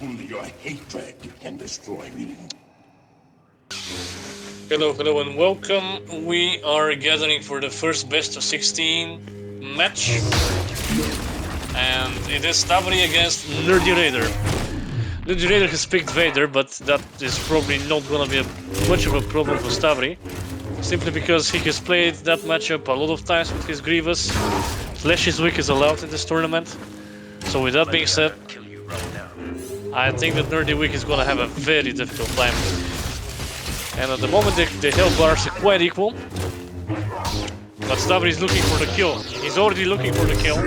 Only your hatred can destroy me. Hello, hello, and welcome. We are gathering for the first best of 16 match, and it is Stavri against Nerdy Raider. Nerdy Raider has picked Vader, but that is probably not gonna be much of a problem for Stavri, simply because he has played that matchup a lot of times with his Grievous. Flash's Wick is allowed in this tournament, so with that being said, I think that Nerdy Wick is gonna have a very difficult time. And at the moment the health bars are quite equal. But Stavri is looking for the kill. He's already looking for the kill.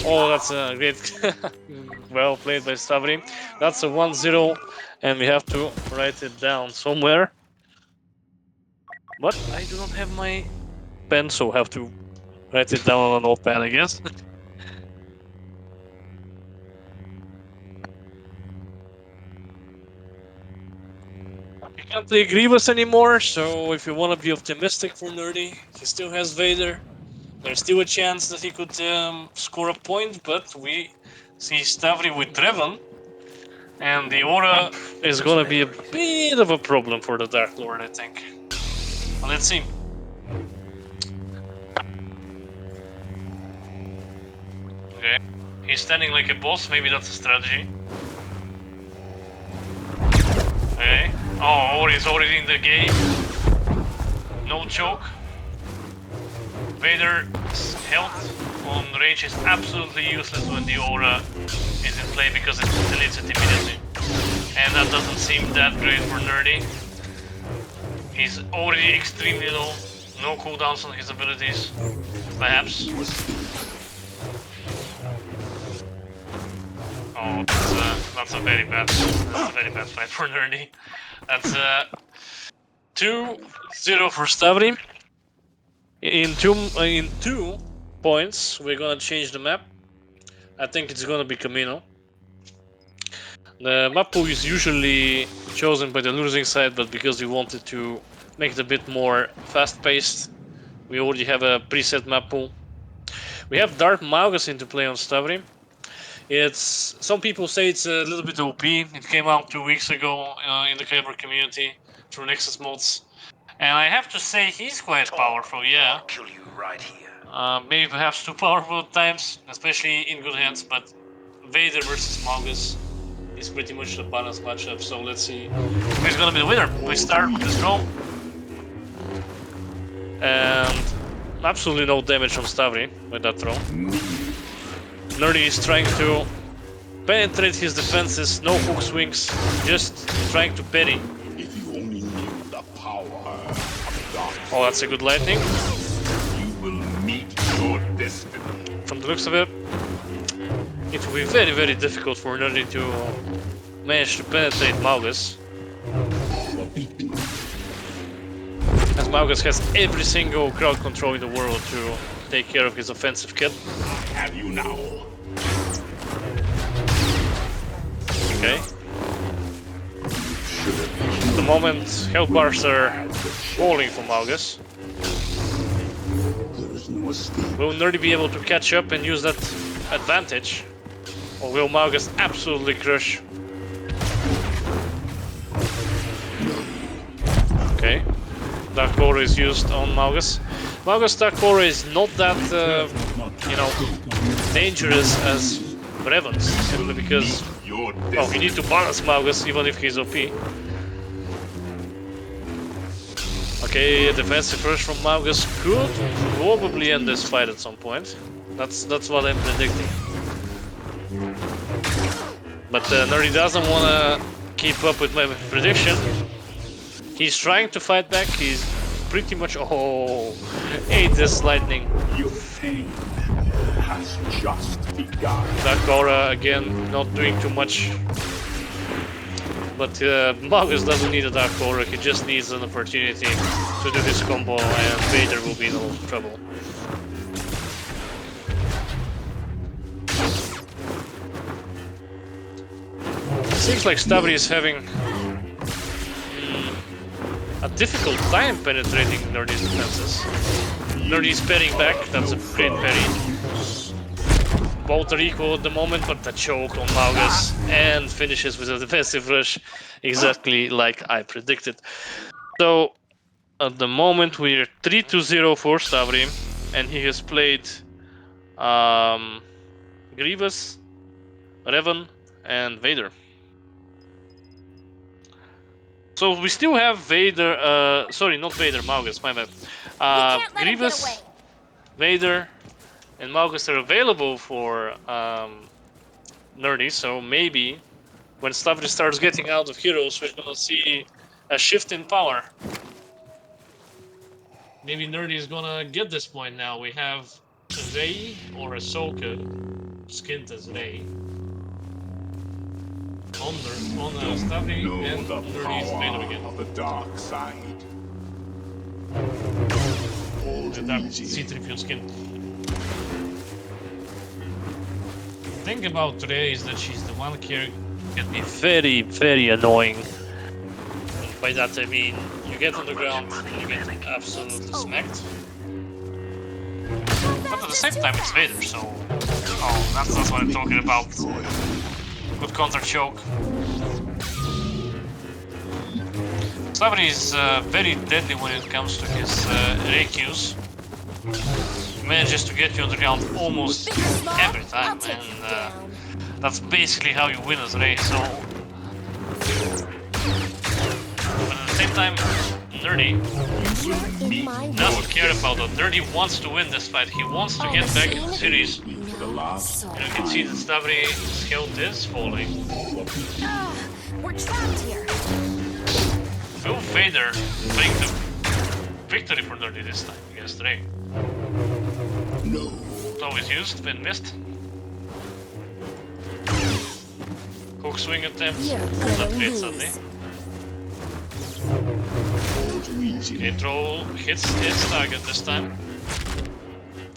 Oh, that's a great... well played by Stavri. That's a 1-0, and we have to write it down somewhere. But I do not have my pen, so I have to write it down on a notepad, I guess. He can't play Grievous anymore, so if you want to be optimistic for Nerdy, he still has Vader. There's still a chance that he could score a point, but we see Stavri with Draven, and the aura is gonna be a bit of a problem for the Dark Lord, I think. Well, let's see. Okay, he's standing like a boss, maybe that's a strategy. Okay, oh, Ori is already in the game. No choke. Vader's health on range is absolutely useless when the aura is in play because it deletes it immediately. And that doesn't seem that great for Nerdy. He's already extremely low, no cooldowns on his abilities, perhaps. Oh, that's a very bad fight for Nerdy. That's 2-0 for Stavri. In two points, we're gonna change the map. I think it's gonna be Camino. The map pool is usually chosen by the losing side, but because we wanted to make it a bit more fast-paced, we already have a preset map pool. We have Dark Malgus into play on Stavri. Some people say it's a little bit OP. It came out 2 weeks ago in the Kyber community through Nexus mods. And I have to say, he's quite powerful, yeah. I'll kill you right here. Maybe perhaps too powerful at times, especially in good hands, but Vader versus Malgus is pretty much a balanced matchup, so let's see who's gonna be the winner. We start with this draw. And absolutely no damage on Stavri with that throw. Nerdy is trying to penetrate his defenses, no hook swings, just trying to parry. If you only knew the power of dark, Oh, that's a good lightning. you will meet your destiny. From the looks of it, it will be very, very difficult for Nerdy to manage to penetrate Malgus, as Malgus has every single crowd control in the world to take care of his offensive kit. Have you now? Okay. At the moment, health bars are falling for Malgus. There is no escape. Will Nerdy be able to catch up and use that advantage? Or will Malgus absolutely crush? Okay. Dark Aura is used on Malgus. Malgus Dark Aura is not that, dangerous as Revan's, simply because, Your well, you destiny. need to balance Malgus even if he's OP. Okay, defensive rush from Malgus could probably end this fight at some point. That's what I'm predicting. But Nerdy doesn't want to keep up with my prediction. He's trying to fight back. He's pretty much... Oh, ate this lightning. Your fate has just begun. Dark Aura again, not doing too much. But Malgus doesn't need a Dark Aura, he just needs an opportunity to do this combo and Vader will be in a lot of trouble. Seems like Stavri is having a difficult time penetrating Nerdy's defenses. Nerdy is parrying back, that's a great parry. Both are equal at the moment, but the choke on Maugus and finishes with a defensive rush, exactly like I predicted. So at the moment we're 3-0 for Stavri, and he has played Grievous, Revan, and Vader. So we still have Vader. Sorry, not Vader. Maugus. My bad. Grievous, Vader, and Maugus are available for Nerdy. So maybe when Stavri starts getting out of heroes, we're gonna see a shift in power. Maybe Nerdy is gonna get this point now. We have Rey or Ahsoka skinned as Rey on Stavri, and Nerdy is Vader again. Of the dark side. The dark C-3PO skin. The thing about Rey is that she's the one character that can be very, very annoying. And by that I mean you get on the ground and you get absolutely smacked. But at the same time it's Vader, so that's what I'm talking about. Good counter choke. Stavri is very deadly when it comes to his Rey Qs. He manages to get you on the ground almost every time, and that's basically how you win as Rey. So, but at the same time, Nerdy doesn't care about that. Nerdy wants to win this fight. He wants to get back in the series. And you can see that Stavri's health is falling. We're trapped here. Will Vader bring the victory for Nerdy this time against Rey? No. It's always used, been missed. Hook swing attempt, not great suddenly. Okay, throw hits target this time.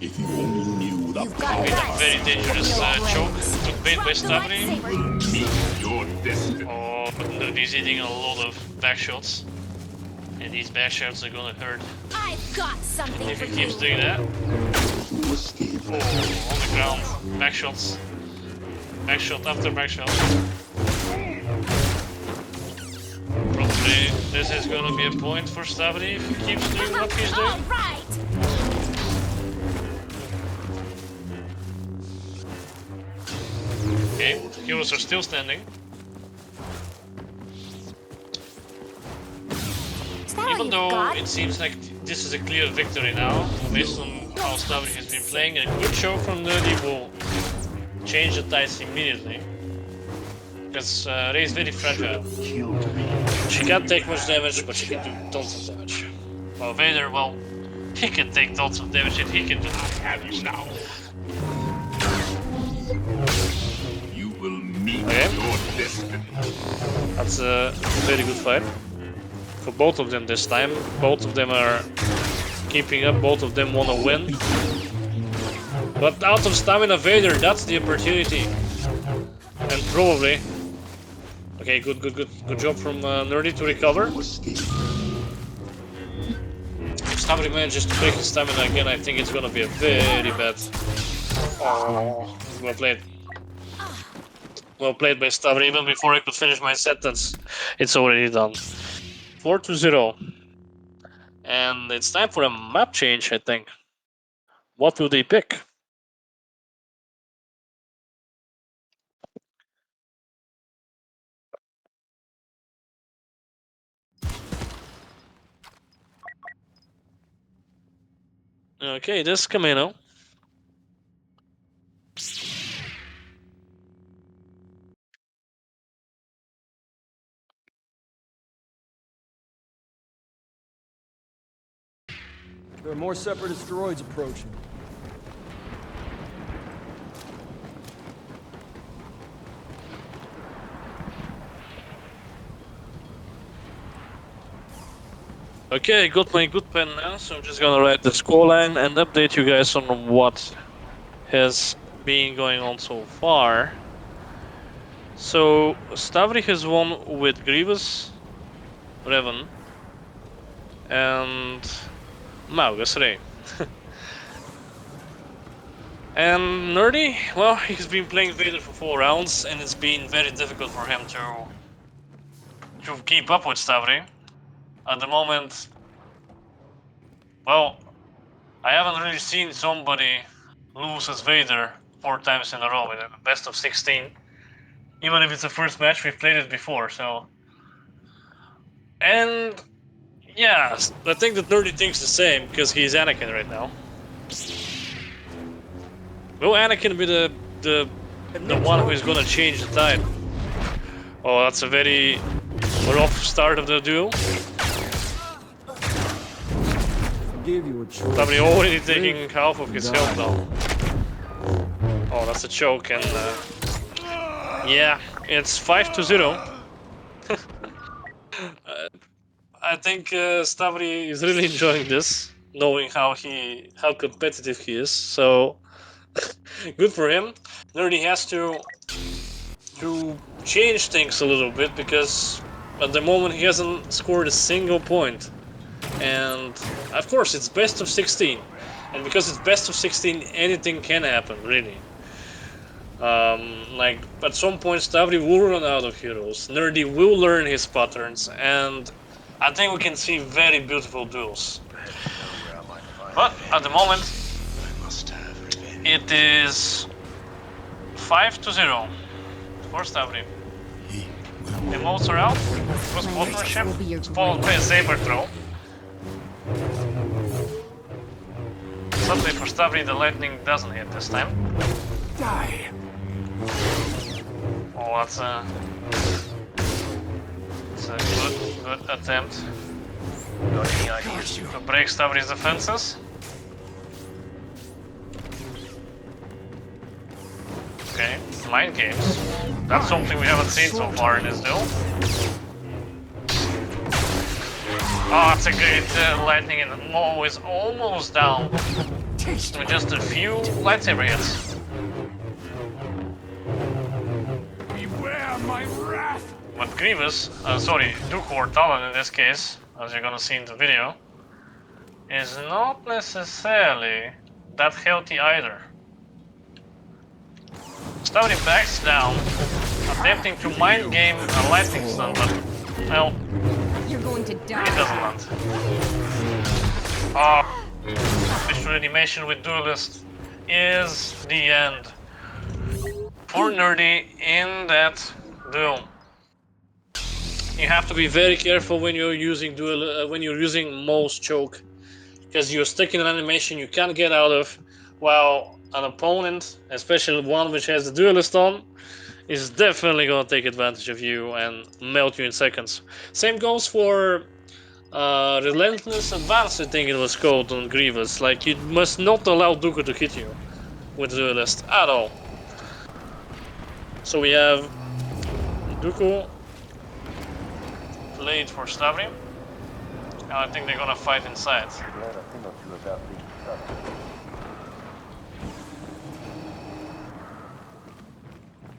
If you only knew the power. With a very dangerous choke, took bait by Stavri. Meet your destiny. Oh, but Nerdy's eating a lot of back shots. And these back shots are gonna hurt. I've got something If for he keeps you. doing that. Escape. Oh, on the ground. Back shots. Back shot after back shot. Probably this is gonna be a point for Stavri if he keeps doing what he's All doing. right. Okay, heroes are still standing. Is that all Even you've though got? it seems like this is a clear victory now, based on how Stavri has been playing, a good show from Nerdy will change the tides immediately. Because Rey is very fragile. She can't take much damage, but she can do tons of damage. While Vader, well, he can take tons of damage and he can do. Have you now? You will meet Okay. your destiny. That's a very good fight. For both of them this time. Both of them are keeping up, both of them want to win. But out of stamina Vader, that's the opportunity. And probably... Okay, good job from Nerdy to recover. If Stavri manages to break his stamina again, I think it's gonna be a very bad... Oh, well played. Well played by Stavri. Even before I could finish my sentence, it's already done. 4-0. And it's time for a map change, I think. What will they pick? Okay, this is Camino. There are more separatist droids approaching. Okay, I got my good pen now, so I'm just gonna write the scoreline and update you guys on what has been going on so far. So, Stavri has won with Grievous, Revan, and Maugus Rey. And Nerdy, well, he's been playing Vader for 4 rounds, and it's been very difficult for him to keep up with Stavri. At the moment, well, I haven't really seen somebody lose as Vader 4 times in a row in a best of 16. Even if it's the first match, we've played it before, so... And... yeah, I think that Nerdy thinks the same, because he's Anakin right now. Will Anakin be the one who is gonna change the tide? Oh, that's a very rough start of the duel. Give you a choice. Somebody already taking half of his health now. Oh, that's a choke, and yeah, it's 5-0. I think Stavri is really enjoying this, knowing how competitive he is. So good for him. Nerdy has to change things a little bit because at the moment he hasn't scored a single point. And of course it's best of 16, and because it's best of 16, anything can happen, really. Like at some point Stavri will run out of heroes, Nerdy will learn his patterns, and I think we can see very beautiful duels. But at the moment it is 5-0 for Stavri. Emotes are out. It was partnership, followed by a saber throw. Sadly for Stavri, the lightning doesn't hit this time. Die. Oh, that's a good attempt to break Stavri's defenses. Okay, mind games. That's something we haven't seen so far in this duel. Oh, it's a great lightning, and Mo is almost down with just a few lightsaber hits. Beware my wrath. But Grievous, Dooku or Talon in this case, as you're gonna see in the video, is not necessarily that healthy either. Stavri backs down, attempting to mind game a lightning stun, but, well, You're going to it die. doesn't land. Ah, visual animation with Duelist is the end for Nerdy in that duel. You have to be very careful when you're using Mo's choke, because you're stuck in an animation you can't get out of, while an opponent, especially one which has the Duelist on, is definitely gonna take advantage of you and melt you in seconds. Same goes for Relentless Advance, I think it was called on Grievous. Like, you must not allow Dooku to hit you with the Duelist at all. So we have Dooku played for Stavri, and I think they're gonna fight inside.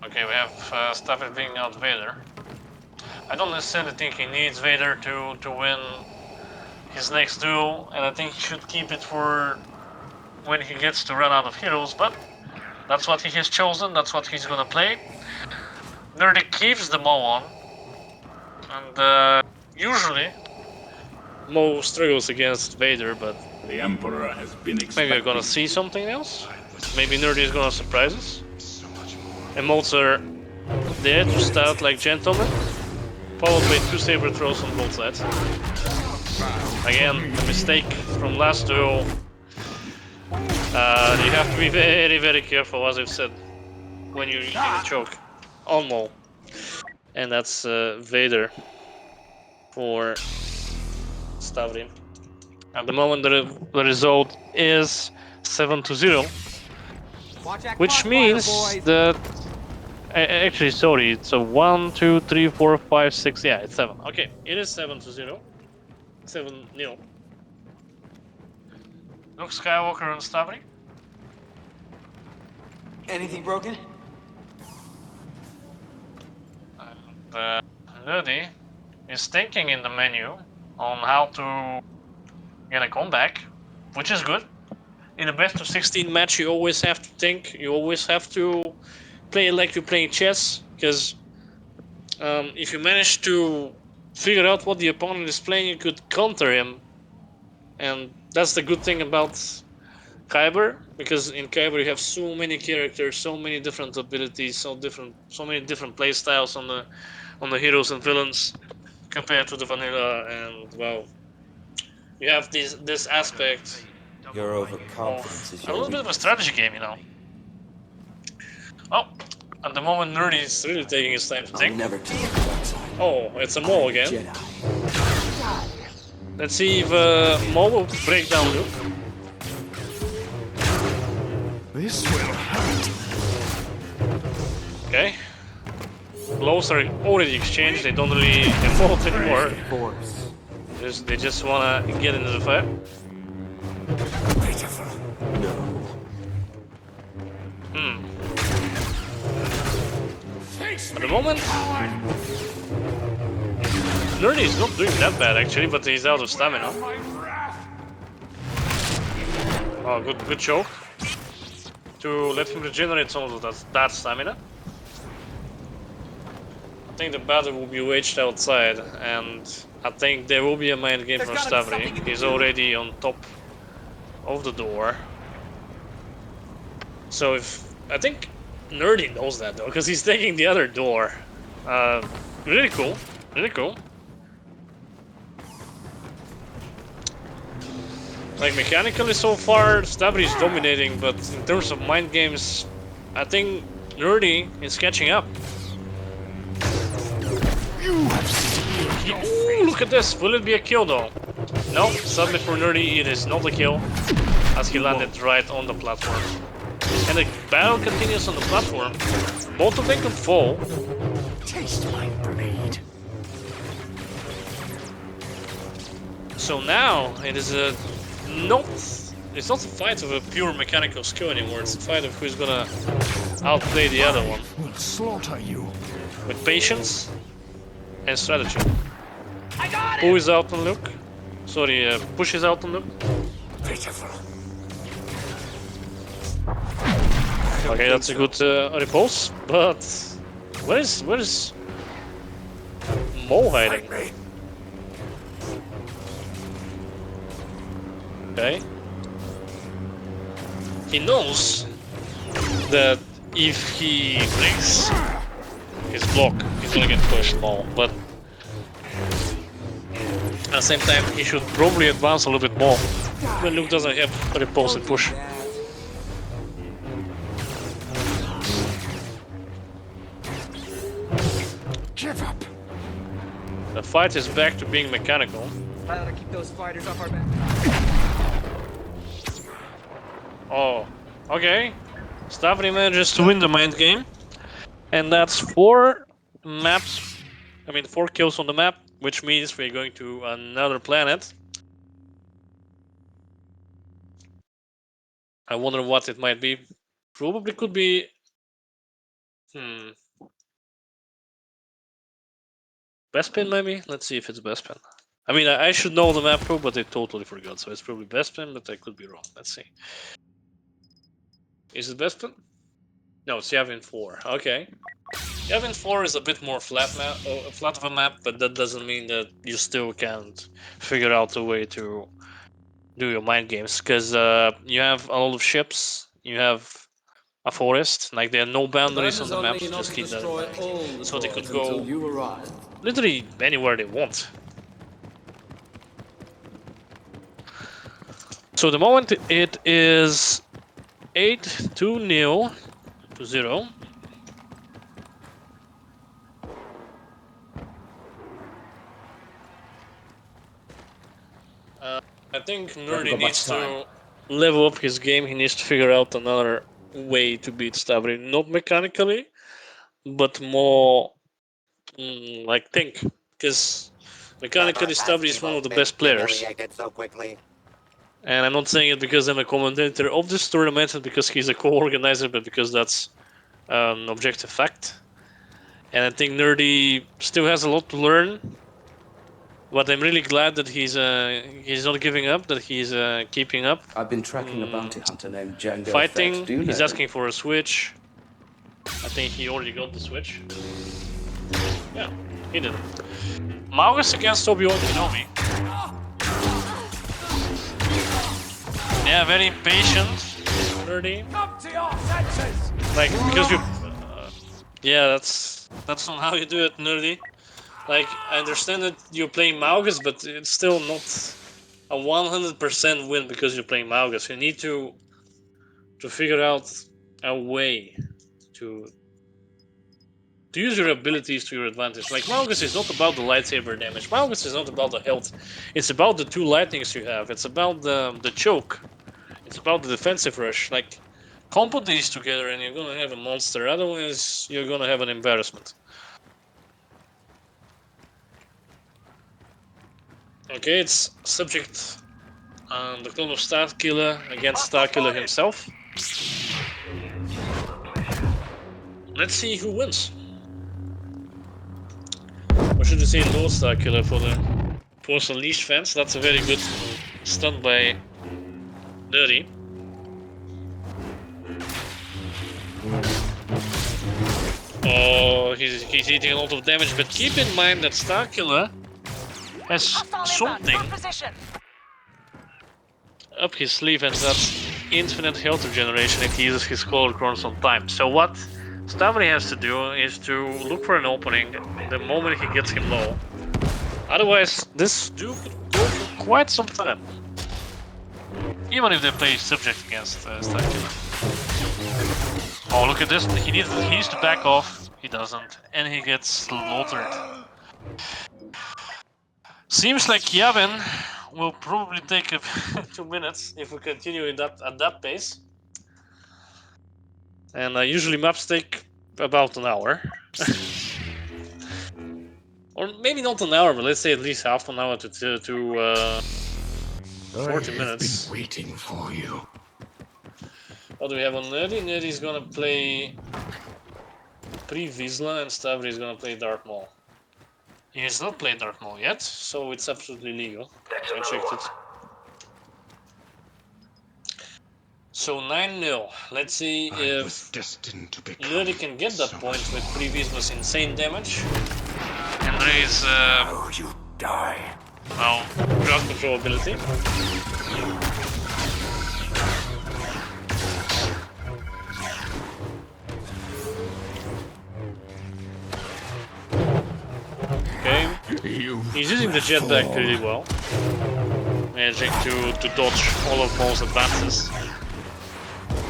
Okay, we have Stavri being out Vader. I don't necessarily think he needs Vader to win his next duel, and I think he should keep it for when he gets to run out of heroes, but that's what he has chosen, that's what he's gonna play. Nerdy keeps the Mo on, and usually Mo struggles against Vader, but The Emperor has been maybe we're gonna see something else. Maybe Nerdy is gonna surprise us. Emotes are there to start like gentlemen, followed by 2 saber throws on both sides. Again, a mistake from last duel. You have to be very, very careful, as I've said, when you're using a choke on Mo. And that's Vader for Stavri. At the moment, the result is 7-0, which means that actually, sorry, it's a 1, 2, 3, 4, 5, 6. Yeah, it's 7. Okay, it is 7-0. 7-0. Luke Skywalker and Stavri. Anything broken? And Nerdy is thinking in the menu on how to get a comeback, which is good. in a best of 16 match, you always have to think. You always have to play it like you're playing chess, because if you manage to figure out what the opponent is playing, you could counter him, and that's the good thing about Kyber, because in Kyber you have so many characters, so many different abilities, so many different play styles on the heroes and villains compared to the vanilla, and well, you have this aspect Your overconfidence of is a your little bit of a weakness. strategy game, you know. Oh, at the moment, Nerdy is really taking his time to think. Never take the dark side. Oh, it's a Mo again. Jedi. Let's see if Mo will break down Luke. This will hurt. Okay. Blows are already exchanged. They don't really evolve anymore. Force. They just wanna get into the fight. Pitiful. Face At me, the moment, coward. Nerdy is not doing that bad actually, but he's out of stamina. My wrath. Oh, good choke to let him regenerate some of that stamina. I think the battle will be waged outside, and I think there will be a mind game from Stavri. He's already on top of the door. So I think Nerdy knows that though, because he's taking the other door. Really cool, really cool. Like mechanically so far, Stavri is dominating, but in terms of mind games, I think Nerdy is catching up. You have sealed your Ooh, look at this! Will it be a kill though? No, sadly for Nerdy, it is not a kill, as he landed right on the platform. And the battle continues on the platform. Both of them can fall. taste my blade. So now it is it's not a fight of a pure mechanical skill anymore. It's a fight of who's gonna outplay the other one Will slaughter you. with patience and strategy. Who is out on Luke? Sorry, Push is out on Luke. Pitiful. Okay, that's a good repulse, but where is Mo hiding? Fight me. Okay. He knows that if he breaks his block, he's gonna get pushed more, but at the same time, he should probably advance a little bit more when Luke doesn't have a repulse and push. Give up. The fight is back to being mechanical. I ought to keep those fighters off our back. Oh, okay. Stavri manages to win the mind game, and that's 4 maps. I mean, 4 kills on the map, which means we're going to another planet. I wonder what it might be. Probably could be. Bespin maybe? Let's see if it's Bespin. I mean, I should know the map pro, but I totally forgot, so it's probably Bespin, but I could be wrong. Let's see. Is it Bespin? No, it's Yavin 4. Okay. Yavin 4 is a bit more flat of a map, but that doesn't mean that you still can't figure out a way to do your mind games, because you have a lot of ships, you have a forest, like there are no boundaries on the map, so just keep that in mind. So they could go You arrive. literally anywhere they want. So the moment it is 8-0 to 0. I think Nerdy needs to level up his game. He needs to figure out another way to beat Stavri, not mechanically, but more like think, because mechanically Stavri is one of the best players. So quickly. And I'm not saying it because I'm a commentator of this tournament and because he's a co-organizer, but because that's an objective fact. And I think Nerdy still has a lot to learn. But I'm really glad that he's not giving up, that he's keeping up. I've been tracking a bounty hunter named Django Fett. Fighting, Do you know he's him? asking for a switch. I think he already got the switch. Yeah, he did. Magus against Obi-Wan Kenobi. Yeah, very impatient. Nerdy. Come to your senses! Like, because you... yeah, that's not how you do it, nerdy. Like, I understand that you're playing Magus, but it's still not a 100% win because you're playing Magus. You need to figure out a way to use your abilities to your advantage. Like, Magus is not about the lightsaber damage. Magus is not about the health. It's about the 2 lightnings you have. It's about the choke. It's about the defensive rush. Like, combo these together and you're gonna have a monster. Otherwise, you're gonna have an embarrassment. Okay, it's subject the clone of Starkiller against Starkiller himself. Let's see who wins. Or should I say no Starkiller for the Force Unleashed fans? That's a very good stunt by Dirty. Oh, he's eating a lot of damage, but keep in mind that Starkiller has something up his sleeve, and that's infinite health regeneration if he uses his holocrons on time. So what Stavri has to do is to look for an opening the moment he gets him low. Otherwise, this dude could go for quite some time. Even if they play subject against Starkiller. Oh, look at this. He needs to back off. He doesn't. And he gets slaughtered. Seems like Yavin will probably take 2 minutes if we continue at that pace. And usually maps take about an hour. Or maybe not an hour, but let's say at least half an hour to 40 minutes. I've been waiting for you. What do we have on Nerdy? Nerdy's gonna play Pre-Vizsla and Stavri is gonna play Darth Maul. He has not played Darth Maul yet, so it's absolutely legal. I checked it. So 9-0. Let's see if Nerdy can get that point with Pre-Vizsla's insane damage. And there is You die. well, crowd control ability. Okay, he's using the jetpack really well, managing to dodge all of Maul's advances,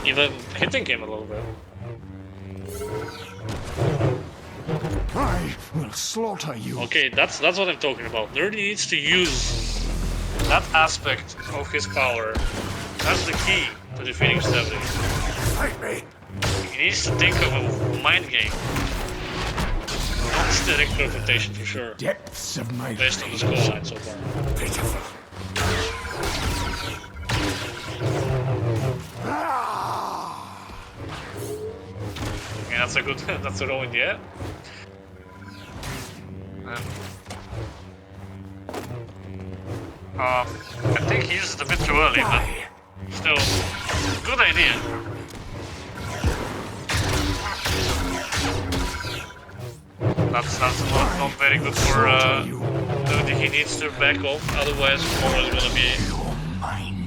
even hitting him a little bit. I will slaughter you. Okay, that's what I'm talking about. Nerdy needs to use that aspect of his power. That's the key to defeating Stavri. Fight me. He needs to think of a mind game. Not direct confrontation for sure, Depths of my based on the scoreline so far. pitiful. Okay, that's a good, that's a roll in the air. I think he used it a bit too early, but still, good idea. That's not very good for Nerdy. He needs to back off, otherwise Maul is gonna be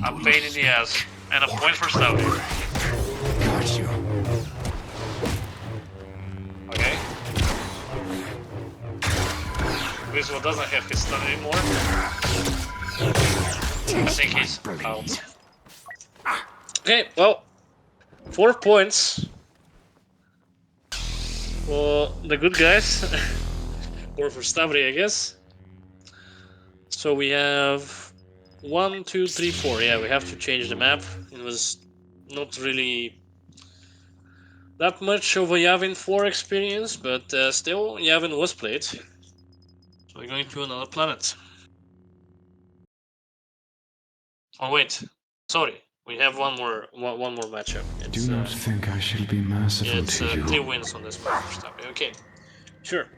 a pain in the ass. And a point for Stavri. Got you. Okay. Vizsla doesn't have his stun anymore. I think he's out. Okay, well, 4 points for the good guys, or for Stavri, I guess. So we have 1, 2, 3, 4. Yeah, we have to change the map. It was not really that much of a Yavin 4 experience, but still, Yavin was played. So we're going to another planet. Oh wait, sorry, we have one more matchup. It's, Do not think I shall be merciful it's to you. 3 wins on this map for Stavri. Okay, sure.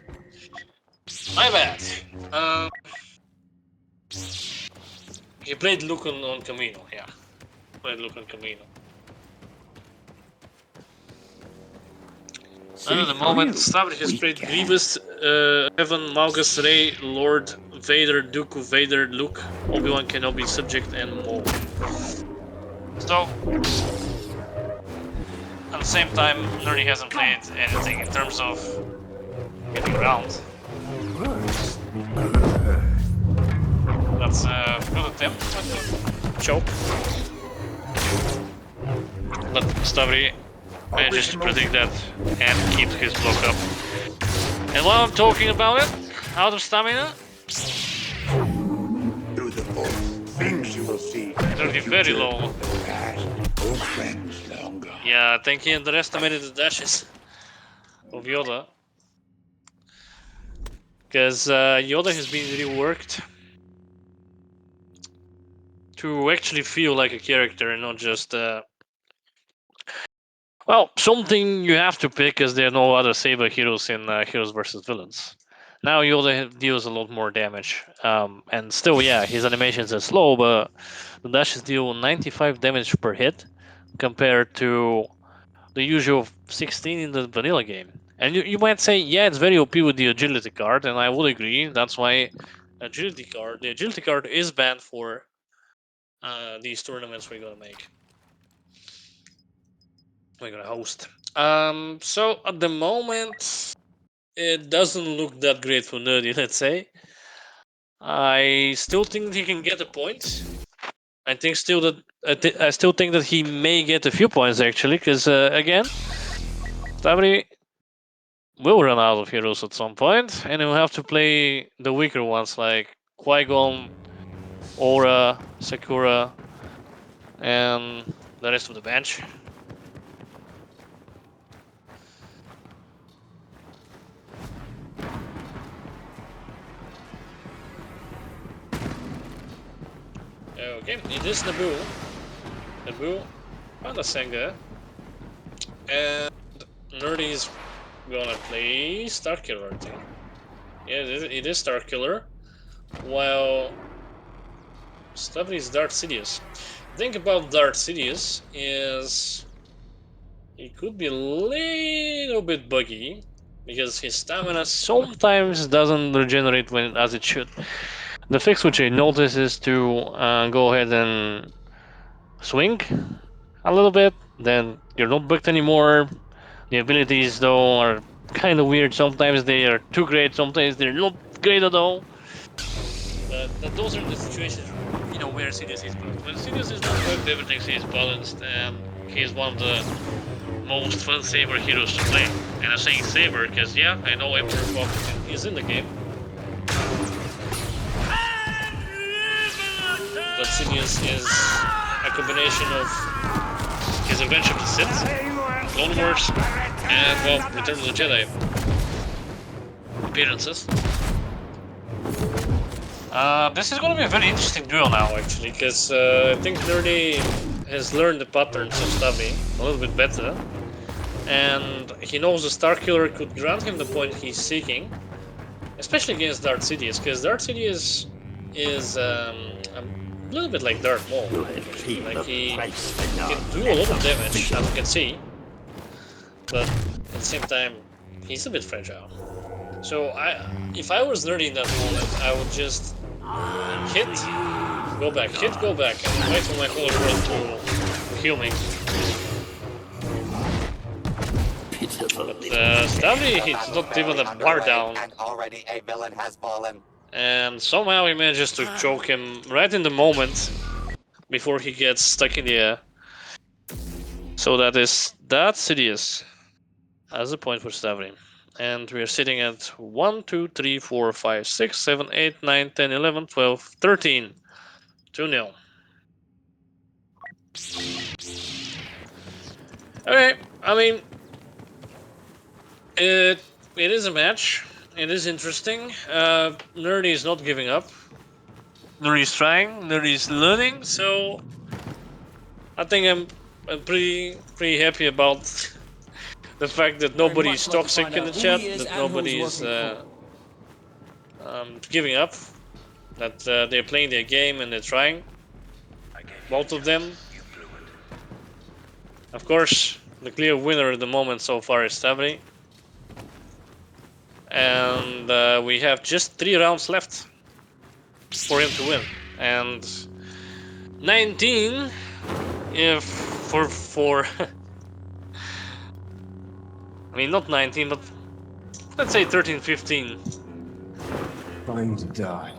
My bad. He played Luke on Camino, yeah. Played Luke on Camino. At the moment, Stavri has played Grievous, Evan, Malgus, Rey, Lord, Vader, Dooku, Vader, Luke, Obi-Wan Kenobi, Subject, and Maul. So, at the same time, Nerdy hasn't played anything in terms of getting around. That's a good attempt at a choke. But Stavri manages to predict that and keeps his block up. And while I'm talking about it, out of stamina, Through the force, things you will see. Nerdy very low. Past, old friends longer. Yeah, I think he underestimated the dashes of Yoda. Because Yoda has been reworked to actually feel like a character and not just well, something you have to pick as there are no other saber heroes in Heroes vs. Villains. Now Yoda deals a lot more damage. And still, yeah, his animations are slow, but the dashes deal 95 damage per hit compared to the usual 16 in the vanilla game. And you might say, yeah, it's very OP with the agility card, and I would agree. That's why the agility card is banned for these tournaments we're gonna make. We're gonna host. So at the moment, it doesn't look that great for Nerdy. Let's say. I still think he can get a point. I think still that I still think that he may get a few points actually, because again, Stavri will run out of heroes at some point, and he'll have to play the weaker ones like Qui-Gon, Aura, Sakura, and the rest of the bench. Okay, it is Naboo. Naboo on the Senga. And Nerdy's gonna play Starkiller, I think. Yeah, it is Starkiller. While Stavri's Darth Sidious. The thing about Darth Sidious is he could be a little bit buggy because his stamina sometimes doesn't regenerate as it should. The fix which I notice is to go ahead and swing a little bit, then you're not bugged anymore. The abilities though are kind of weird. Sometimes they are too great, sometimes they're not great at all. But those are the situations, where Sidious is bugged. When Sidious is not bugged, everything is balanced, and he is one of the most fun saber heroes to play. And I'm saying saber because yeah, I know Emperor Palpatine is in the game. But Sidious is a combination of his Revenge of the Sith, Clone Wars, and well, Return of the Jedi appearances. This is going to be a very interesting duel now, actually, because I think Nerdy has learned the patterns of Stavri a little bit better, and he knows the Starkiller could grant him the point he's seeking, especially against Darth Sidious, because Darth Sidious is a little bit like Darth Maul. Like he can do a lot of damage, as you can see, but at the same time, he's a bit fragile. So if I was Nerdy in that moment, I would just hit, go back, and wait for my whole world to heal me. But Stavri hits not even a bar down. And already a villain has fallen. And somehow he manages to choke him right in the moment before he gets stuck in the air. So that Sidious as a point for Stavri. And we are sitting at 1, 2, 3, 4, 5, 6, 7, 8, 9, 10, 11, 12, 13. 2-0. Okay, I mean, it is a match. It is interesting. Nerdy is not giving up. Nerdy is trying. Nerdy is learning. So I think I'm pretty happy about the fact that nobody is toxic in the chat. That nobody is giving up. That they're playing their game and they're trying. both of them. Of course, the clear winner at the moment so far is Stavri. And we have just 3 rounds left for him to win. And 19 if for I mean not 19 but let's say 13, 15 Time to die.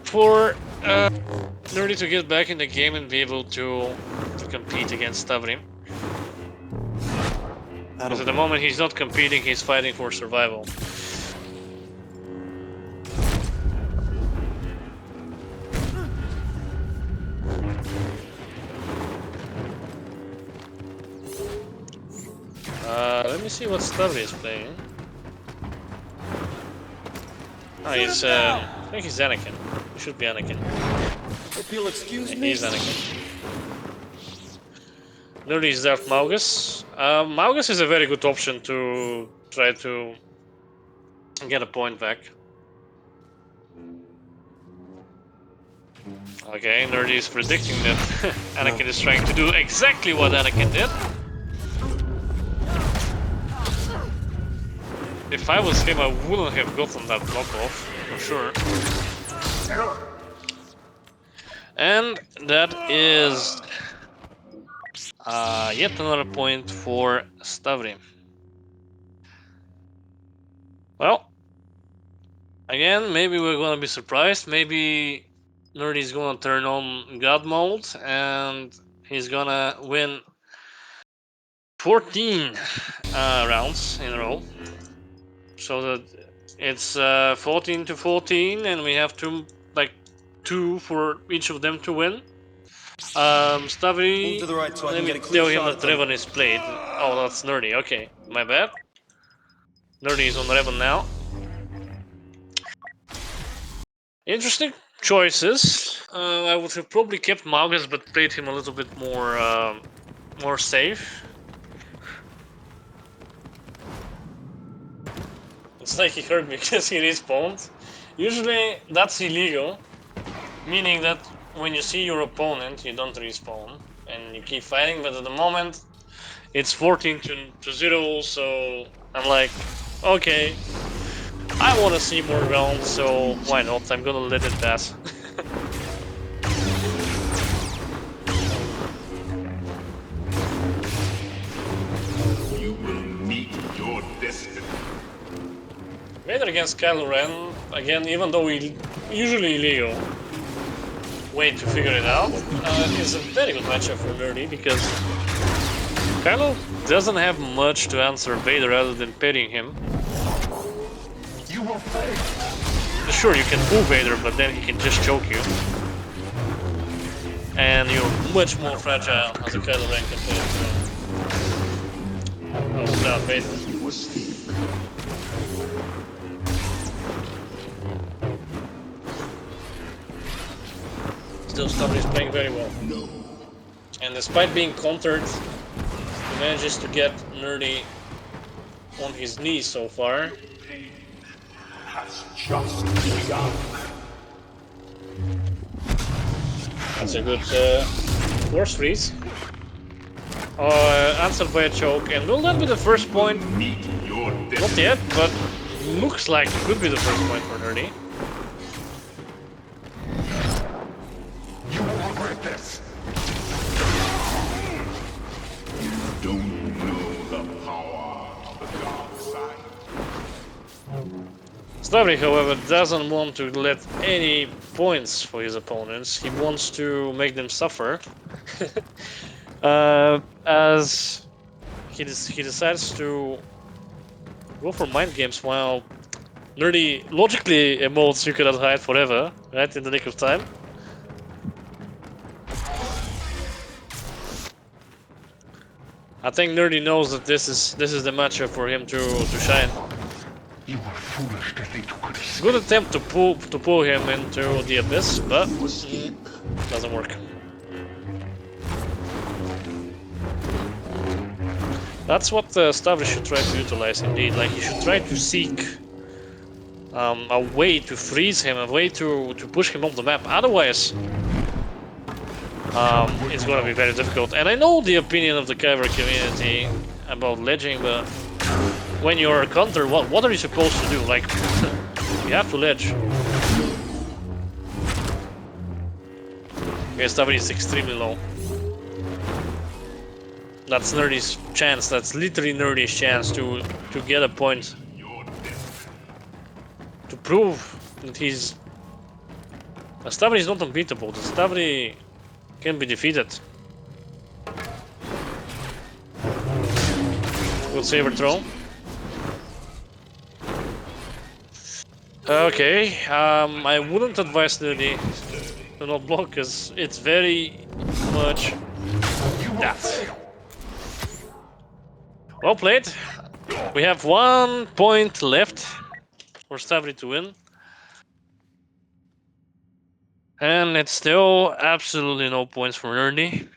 for Nerdy to get back in the game and be able to compete against Stavri. Because at the moment he's not competing, he's fighting for survival. Let me see what Stavri is playing. Oh, he's I think he's Anakin. He should be Anakin. If you'll excuse me. He's Anakin. Nerdy is Darth Maugus. Maugus is a very good option to try to get a point back. Okay, Nerdy is predicting that Anakin is trying to do exactly what Anakin did. If I was him, I wouldn't have gotten that block off, for sure. And that is yet another point for Stavri. Well, again, maybe we're gonna be surprised. Maybe Nerdy's gonna turn on God mode and he's gonna win 14 rounds in a row. So that it's 14 to 14, and we have two for each of them to win. Stavri, Move to the right so I let can me get a clear tell him shot that at them. Revan is played. Oh, that's Nerdy. Okay, my bad. Nerdy is on Revan now. Interesting choices. I would have probably kept Maugus, but played him a little bit more safe. It's like he hurt me because he respawned. Usually that's illegal, meaning that when you see your opponent, you don't respawn and you keep fighting. But at the moment, it's 14 to 0, so I'm like, okay, I want to see more rounds, so why not? I'm gonna let it pass. You will meet your destiny. Vader against Kylo Ren, again, even though we usually illegal way to figure it out, is a very good matchup for Nerdy because Kylo doesn't have much to answer Vader other than parrying him. You will fail. Sure, you can pull Vader, but then he can just choke you. And you're much more fragile as a Kylo Ren compared to Darth Vader. You will speak. Still, Stavri is playing very well. No. And despite being countered, he manages to get Nerdy on his knees so far. Has just begun. That's a good force freeze. Answered by a choke, and will that be the first point? Meet your Not destiny. yet, but looks like it could be the first point for Nerdy. You will regret this. You don't know the power of the dark side. Stavri, however, doesn't want to let any points for his opponents. He wants to make them suffer. As he decides to go for mind games while Nerdy logically emotes you cannot hide forever, right in the nick of time. I think Nerdy knows that this is the matchup for him to shine. You were foolish to think you could escape. Good attempt to pull him into the abyss, but Escape. doesn't work. That's what Stavri should try to utilize indeed. Like he should try to seek a way to freeze him, a way to push him off the map. Otherwise, it's gonna be very difficult. And I know the opinion of the cover community about ledging, but when you're a counter, what are you supposed to do? Like, you have to ledge. Okay, Stavri is extremely low. That's Nerdy's chance. That's literally Nerdy's chance to get a point. To prove that he's... Stavri is not unbeatable. The Stavri can be defeated. Good saber throw. Okay, I wouldn't advise Nerdy to not block because it's very much that. Well played. We have 1 point left for Stavri to win. And it's still absolutely no points for Nerdy.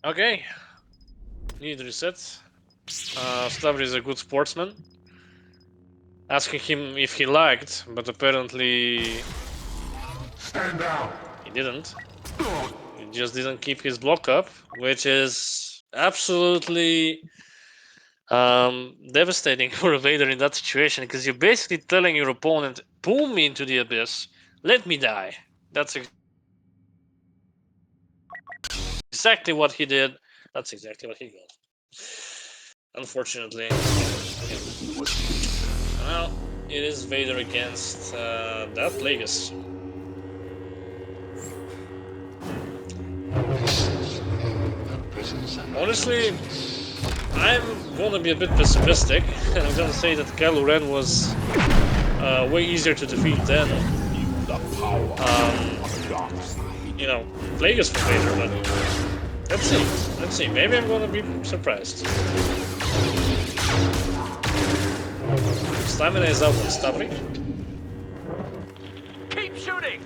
Okay. Need reset. Stavri is a good sportsman. Asking him if he liked, but apparently Stand down. he didn't. He just didn't keep his block up, which is absolutely devastating for a Vader in that situation, because you're basically telling your opponent, pull me into the abyss, let me die. That's exactly what he did. That's exactly what he got. Unfortunately. Well, it is Vader against that Plagueis. Honestly, I'm gonna be a bit pessimistic, and I'm gonna say that Kylo Ren was way easier to defeat than, you know, Plagueis for Vader, but let's see. Let's see. Maybe I'm gonna be surprised. Stamina is up on Stavri. Keep shooting!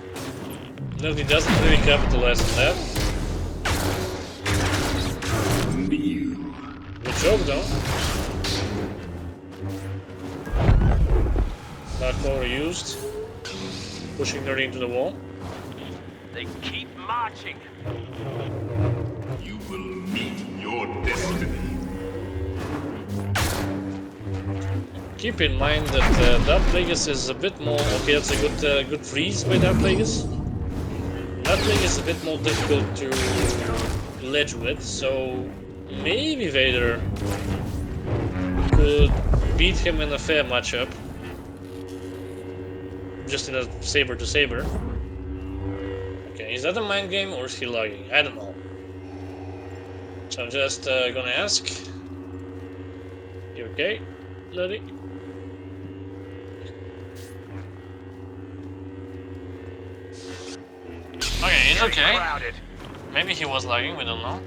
Nerdy doesn't really capitalize on that. Good job though. Dark Power used. Pushing Nerdy into the wall. They keep marching. You will meet your destiny. Keep in mind that that Plagueis is a bit more... Okay, that's a good freeze by that Plagueis. That Plagueis is a bit more difficult to ledge with, so maybe Vader could beat him in a fair matchup. Just in a saber to saber. Okay, is that a mind game or is he lagging? I don't know. So I'm just gonna ask. You okay, Nerdy? Okay, he's okay. Maybe he was lagging, we don't know.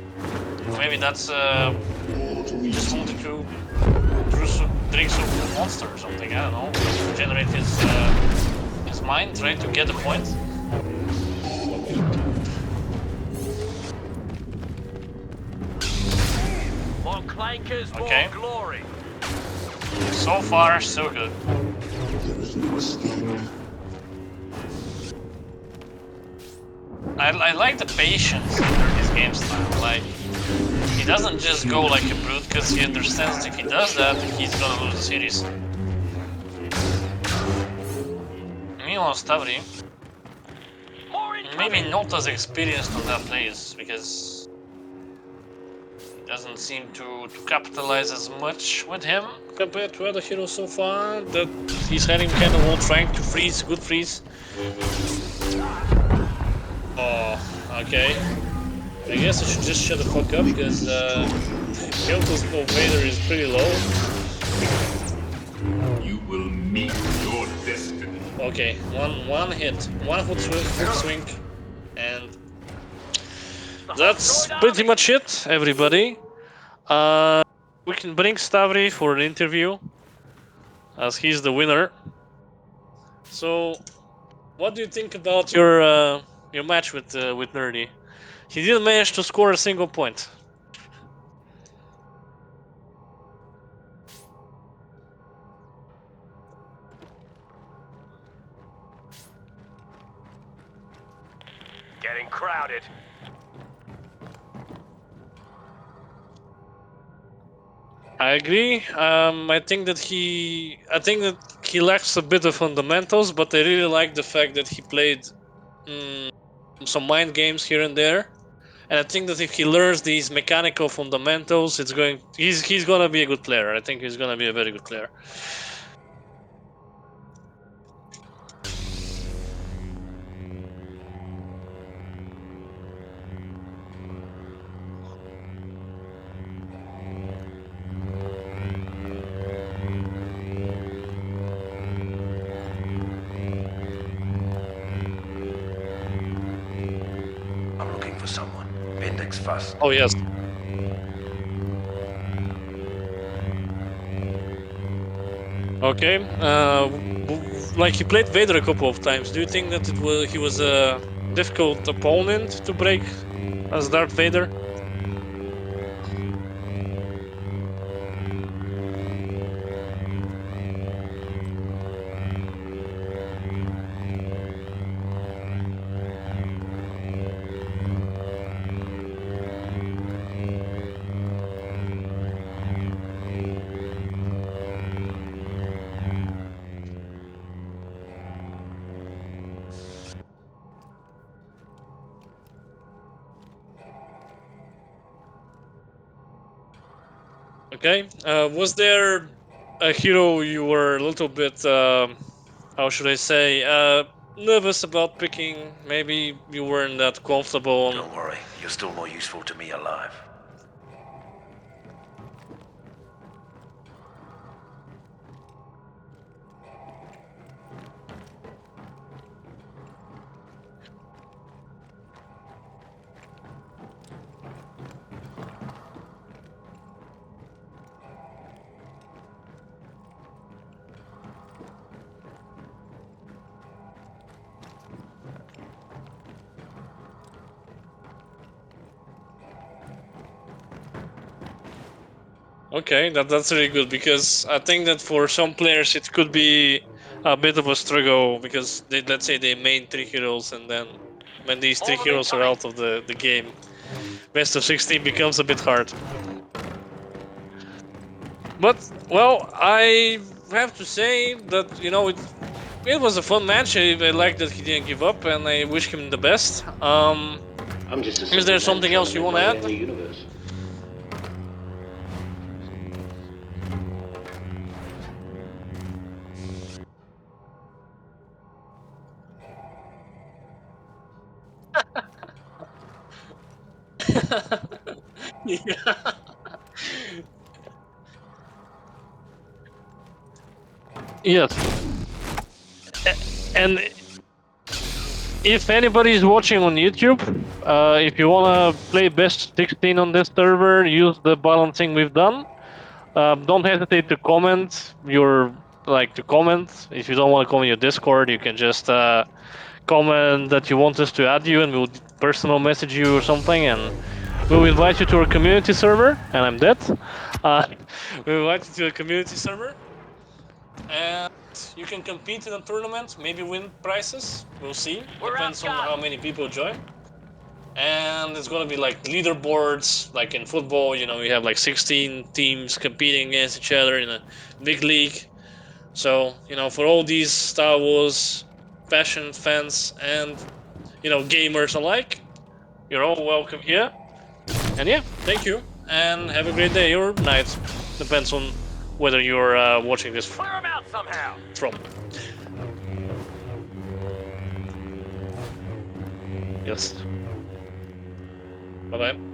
Maybe that's just wanted to drink some monster or something, I don't know. Generate his mind, trying to get a point. More clankers, Okay. more glory. So far, so good. I like the patience under his game style. Like, he doesn't just go like a brute because he understands that if he does that, he's gonna lose the series. Meanwhile, Stavri, maybe not as experienced on that place because he doesn't seem to capitalize as much with him compared to other heroes so far. That he's heading kind of all trying to freeze, good freeze. Oh, okay. I guess I should just shut the fuck up because Kelto's Vader is pretty low. You will meet your destiny. Okay, one hit, one foot swing, and that's pretty much it, everybody. We can bring Stavri for an interview, as he's the winner. So, what do you think about your match with Nerdy? He didn't manage to score a single point. I agree. I think that he lacks a bit of fundamentals, but I really like the fact that he played mm, some mind games here and there. And I think that if he learns these mechanical fundamentals, he's gonna be a good player. I think he's gonna be a very good player. I'm looking for someone. Index fast. Oh yes. Okay. Like he played Vader a couple of times. Do you think that he was a difficult opponent to break as Darth Vader? Okay. Was there a hero you were a little bit, how should I say, nervous about picking? Maybe you weren't that comfortable on. Don't worry, you're still more useful to me alive. Okay, that's really good because I think that for some players it could be a bit of a struggle because let's say they main three heroes and then when these three Order heroes are incoming. out of the game, best of 16 becomes a bit hard. But well, I have to say that it was a fun match. I like that he didn't give up, and I wish him the best. I'm just a Is there simple man something trying else to you make want to my way in add? the universe. Yeah. Yes. And if anybody is watching on YouTube, if you wanna play best 16 on this server, use the balancing we've done. Don't hesitate to comment to comment. If you don't want to comment your Discord, you can just comment that you want us to add you, and we'll personal message you or something, and we'll invite you to our community server. And I'm dead. Uh, we'll invite you to a community server, and you can compete in a tournament, maybe win prizes. We'll see. We're Depends on how outgunned. many people join. And it's gonna be like leaderboards, like in football. You have like 16 teams competing against each other in a big league. So for all these Star Wars passion fans and gamers alike, you're all welcome here. And yeah, thank you, and have a great day or night. Depends on whether you're watching this Clear them out somehow. from. Yes. Bye bye.